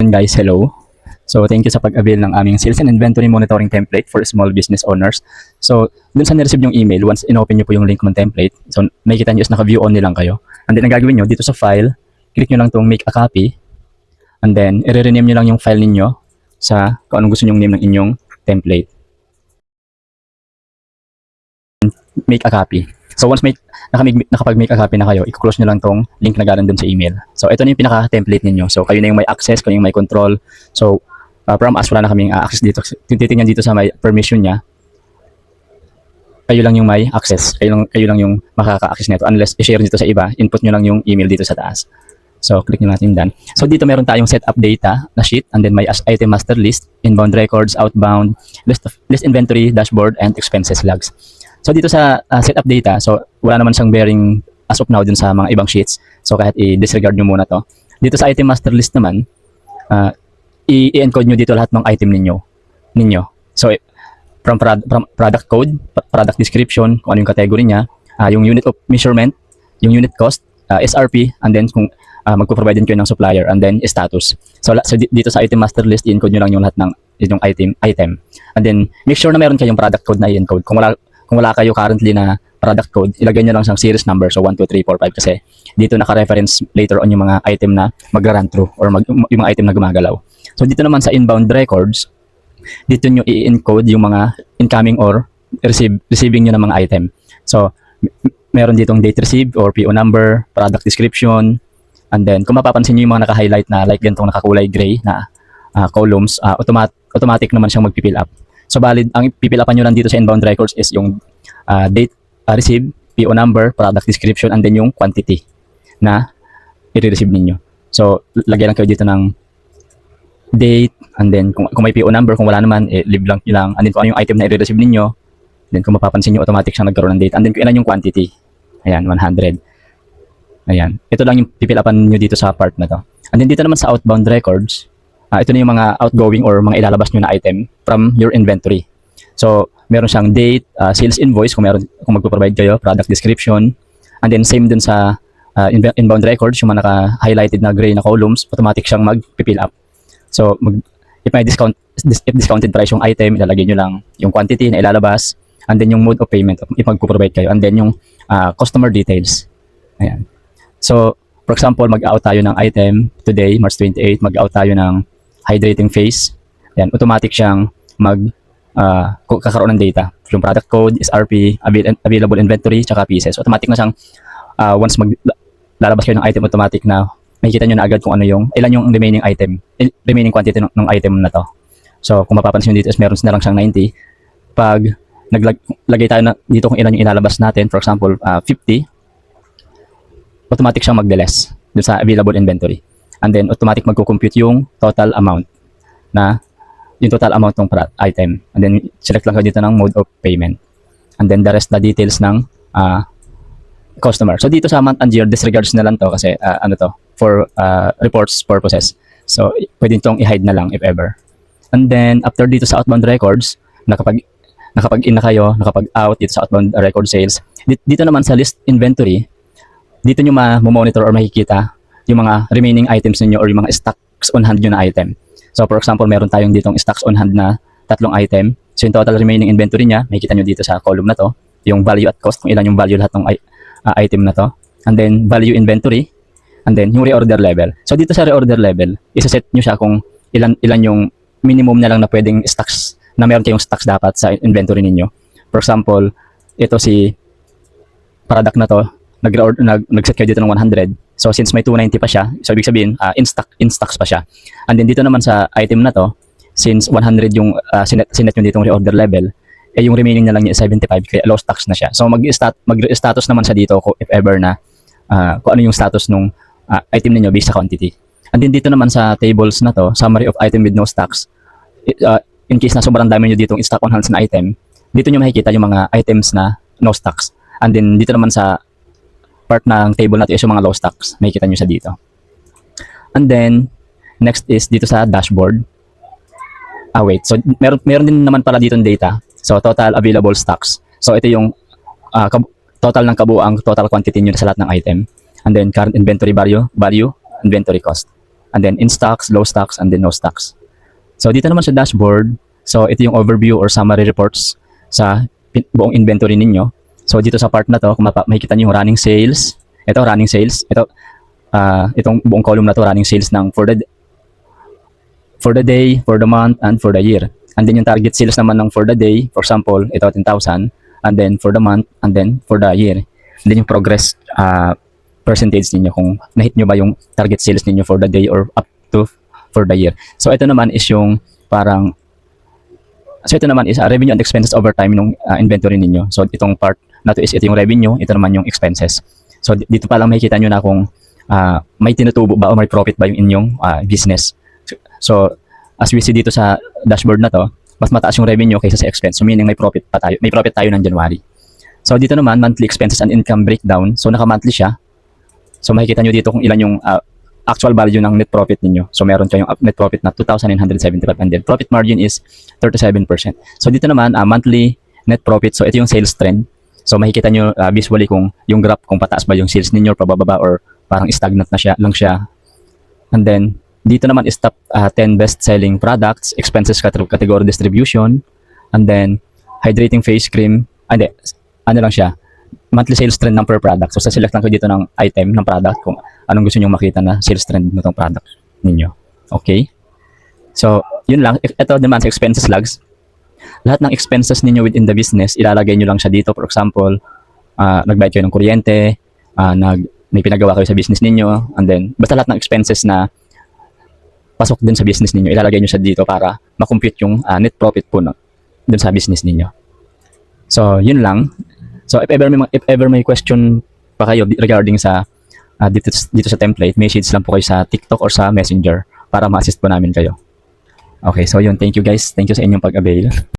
Ayun guys, hello. So thank you sa pag-avail ng aming sales and inventory monitoring template for small business owners. So dun sa na-receive yung email, once in-open nyo po yung link ng template, so makikita nyo is naka-view only lang kayo. And then ang gagawin nyo, dito sa file, click nyo lang tong make a copy. And then i-rename nyo lang yung file ninyo sa kung anong gusto nyong name ng inyong template. Make a copy. So once nakapag-make a copy na kayo, i-close nyo lang tong link na galing dun sa email. So ito na yung pinaka-template ninyo. So kayo na yung may access, kayo yung may control. So from us, wala na kaming access dito. Titingnan dito sa may permission niya. Kayo lang yung may access. Kayo lang yung makaka-access nito. Unless i-share nito sa iba, input nyo lang yung email dito sa taas. So click nyo natin done. So dito meron tayong setup data na sheet, and then may item master list, inbound records, outbound, list inventory, dashboard, and expenses logs. So dito sa setup data, so wala naman siyang bearing as of now dun sa mga ibang sheets. So kahit i-disregard nyo muna to. Dito sa item master list naman, i-encode nyo dito lahat ng item ninyo. So from product code, product description, kung ano yung category niya, yung unit of measurement, yung unit cost, SRP, and then kung magpo-provide din kayo ng supplier, and then status. So dito sa item master list, i-encode nyo lang yung lahat ng yung item. And then make sure na meron kayong product code na i-encode. Kung wala kayo currently na product code, ilagay nyo lang siyang series number. So 1, 2, 3, 4, 5 kasi dito naka-reference later on yung mga item na mag-run through or yung mga item na gumagalaw. So dito naman sa inbound records, dito nyo i-encode yung mga incoming or receiving nyo ng mga item. So meron ditong date received or PO number, product description, and then kung mapapansin nyo yung mga naka-highlight na like ganitong nakakulay gray na columns, automatic naman siyang mag-fill up. So valid, ang pipilapan nyo lang dito sa inbound records is yung date received, PO number, product description, and then yung quantity na i-receive ninyo. So lagyan lang kayo dito ng date, and then kung may PO number, kung wala naman, leave lang nyo lang. And then kung ano yung item na i-receive ninyo, then kung mapapansin nyo, automatic siyang nagkaroon ng date. And then kung ilan yung quantity, ayan, 100. Ayan, ito lang yung pipilapan nyo dito sa part na to. And then dito naman sa outbound records, ito na yung mga outgoing or mga ilalabas nyo na item from your inventory. So, meron siyang date, sales invoice kung magpo-provide kayo, product description, and then same dun sa inbound records, yung mga naka-highlighted na gray na columns, automatic siyang mag-fill up. So, if discounted price yung item, ilalagay nyo lang yung quantity na ilalabas, and then yung mode of payment if magpo-provide kayo, and then yung customer details. Ayan. So, for example, mag-out tayo ng item today, March 28, mag-out tayo ng hydrating phase. Ayan, automatic siyang kakaroon ng data. Yung product code, SRP, available inventory, tsaka pieces. Automatic na siyang once lalabas kayo ng item, automatic na makikita nyo na agad kung ilan yung remaining item, remaining quantity ng item na to. So, kung mapapansin nyo dito is meron na lang siyang 90. Pag naglagay tayo dito kung ilan yung ilalabas natin, for example, 50, automatic siyang mag-less dun sa available inventory. And then automatic magko-compute yung total amount ng item. And then select lang kayo dito ng mode of payment. And then the rest na details ng customer. So dito sa month and year, disregards na lang to kasi for reports purposes. So pwede itong i-hide na lang if ever. And then after dito sa outbound records, nakapag-in na kayo, nakapag-out dito sa outbound record sales. Dito naman sa list inventory, dito nyo ma-monitor or makikita yung mga remaining items niyo or yung mga stocks on hand nyo na item. So for example, meron tayong ditong stocks on hand na 3 item. So yung total remaining inventory niya, makikita nyo dito sa column na to, yung value at cost, kung ilan yung value lahat ng item na to. And then value inventory, and then yung reorder level. So dito sa reorder level, isa-set nyo siya kung ilan yung minimum na lang na pwedeng stocks, na meron kayong stocks dapat sa inventory ninyo. For example, ito si product na to, nag-set kayo dito ng 100. So since may 290 pa siya, so ibig sabihin in stocks pa siya. And then dito naman sa item na to, since 100 yung sinet nyo ditong reorder level, yung remaining na lang niya 75 kaya low stocks na siya. So mag-status naman siya dito if ever na kung ano yung status nung item niyo based sa quantity. And then dito naman sa tables na to, summary of item with no stocks. In case na sobrang dami niyo ditong stock on hand na item, dito niyo makikita yung mga items na no stocks. And then dito naman sa part ng table natin is yung mga low stocks. Makikita nyo siya dito. And then, next is dito sa dashboard. Wait. So, meron din naman pala dito ng data. So, total available stocks. So, ito yung total ng kabuuang total quantity nyo sa lahat ng item. And then, current inventory value, inventory cost. and then in stocks, low stocks, and then no stocks. So dito naman sa dashboard, so ito yung overview or summary reports sa buong inventory ninyo. So dito sa part na to, kung makikita niyo yung running sales, ito running sales, itong buong column na to running sales ng for the day, for the month, and for the year. And then yung target sales naman ng for the day, for example, ito 10,000, and then for the month, and then for the year. And then yung progress percentage ninyo kung na-hit nyo ba yung target sales ninyo for the day or up to for the year. So ito naman is yung parang revenue and expenses over time ng inventory ninyo. So itong part na to is ito yung revenue, ito naman yung expenses. So dito pa lang makikita nyo na kung may tinutubo ba o may profit ba yung inyong business. So as we see dito sa dashboard na to, mas mataas yung revenue kaysa sa expense. So meaning may profit tayo ng January. So dito naman monthly expenses and income breakdown. So naka-monthly siya. So makikita nyo dito kung ilan yung actual value ng net profit ninyo. So meron kayong net profit na 2,975 and then profit margin is 37%. So dito naman monthly net profit. So ito yung sales trend. So makikita nyo visually kung yung graph kung pataas ba yung sales ninyo, pababa or parang stagnant na lang siya. And then dito naman is top 10 best selling products, expenses category distribution, and then hydrating face cream. Ano lang siya, monthly sales trend ng per product. So, sa-select lang ko dito ng item, ng product, kung anong gusto nyo makita na sales trend ng product ninyo. Okay? So, yun lang. Ito naman sa expenses logs. Lahat ng expenses ninyo within the business, ilalagay nyo lang siya dito. For example, nagbayad kayo ng kuryente, may pinagawa kayo sa business ninyo, and then, basta lahat ng expenses na pasok din sa business ninyo, ilalagay nyo siya dito para makompute yung net profit po dun sa business ninyo. So, yun lang. So if ever may question pa kayo regarding sa dito sa template, message lang po kayo sa TikTok or sa Messenger para ma-assist po namin kayo. Okay, so yun, thank you guys. Thank you sa inyong pag-avail.